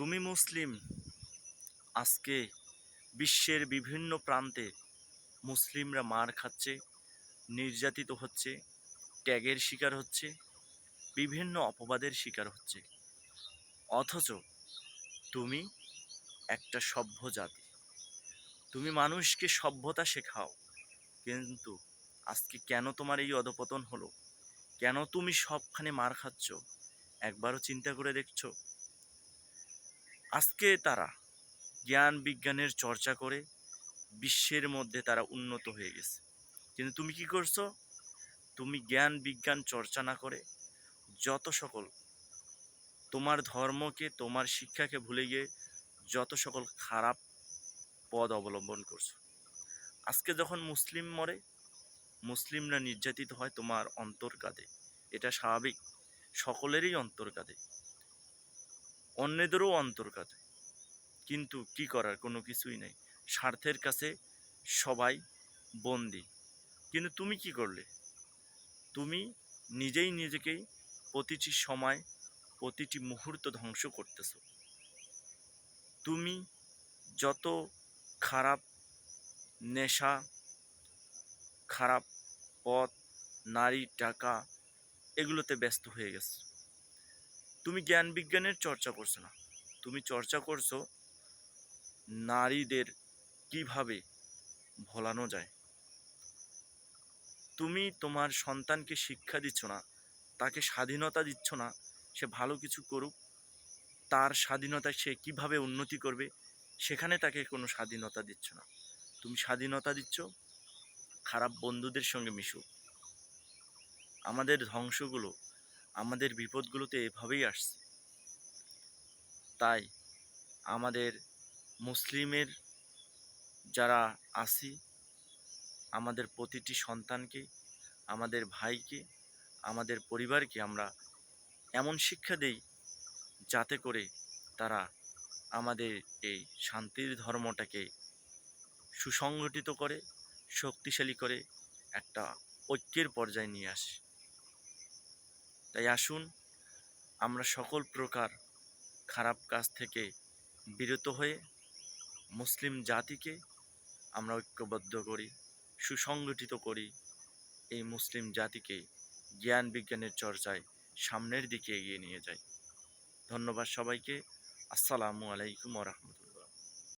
তুমি মুসলিম। আজকে বিশ্বের বিভিন্ন প্রান্তে মুসলিমরা মার খাচ্ছে, নির্যাতিত হচ্ছে, ট্যাগের শিকার হচ্ছে, বিভিন্ন অপবাদের শিকার হচ্ছে। অথচ তুমি একটা সভ্য জাতি, তুমি মানুষকে সভ্যতা শেখাও, কিন্তু আজকে কেন তোমার এই অধপতন হলো? কেন তুমি সবখানে মার খাচ্ছ? একবারও চিন্তা করে দেখছো? আজকে তারা জ্ঞান বিজ্ঞানের চর্চা করে বিশ্বের মধ্যে তারা উন্নত হয়ে গেছে, কিন্তু তুমি কি করছো? তুমি জ্ঞান বিজ্ঞান চর্চা না করে যত সকল তোমার ধর্মকে, তোমার শিক্ষাকে ভুলে গিয়ে যত সকল খারাপ পথ অবলম্বন করছো। আজকে যখন মুসলিম মরে, মুসলিমরা নির্যাতিত হয়, তোমার অন্তর কাঁদে। এটা স্বাভাবিক, সকলেরই অন্তর কাঁদে, অন্যদেরও অন্তর কাঁদে। কিন্তু কি করার, কোনো কিছুই নেই। স্বার্থের কাছে সবাই বন্দী। কিন্তু তুমি কি করলে? তুমি নিজেই নিজেকেই প্রতিটি সময়, প্রতিটি মুহূর্ত ধ্বংস করতেছো। তুমি যত খারাপ নেশা, খারাপ পথ, নারী, টাকা, এগুলোতে ব্যস্ত হয়ে গেছো। তুমি জ্ঞান বিজ্ঞানের চর্চা করছো না, তুমি চর্চা করছো নারীদের কিভাবে ভোলানো যায়। তুমি তোমার সন্তানকে শিক্ষা দিচ্ছ না, তাকে স্বাধীনতা দিচ্ছ না, সে ভালো কিছু করুক, তার স্বাধীনতায় সে কিভাবে উন্নতি করবে, সেখানে তাকে কোনো স্বাধীনতা দিচ্ছ না। তুমি স্বাধীনতা দিচ্ছ খারাপ বন্ধুদের সঙ্গে মিশুক। আমাদের ধ্বংসগুলো, আমাদের বিপদগুলো তো এভাবেই আসছে। তাই আমাদের মুসলিমের যারা আছি, আমাদের প্রতিটি সন্তানকে, আমাদের ভাইকে, আমাদের পরিবারকে আমরা এমন শিক্ষা দেই যাতে করে তারা আমাদের এই শান্তির ধর্মটাকে সুসংগঠিত করে, শক্তিশালী করে, একটা ঐক্যের পর্যায়ে নিয়ে আসে। তাই আসুন আমরা সকল প্রকার খারাপ কাজ থেকে বিরত হয়ে মুসলিম জাতিকে আমরা ঐক্যবদ্ধ করি, সুসংগঠিত করি, এই মুসলিম জাতিকে জ্ঞান বিজ্ঞানের চর্চায় সামনের দিকে এগিয়ে নিয়ে যাই। ধন্যবাদ সবাইকে। আসসালামু আলাইকুম ওয়া রাহমাতুল্লাহ।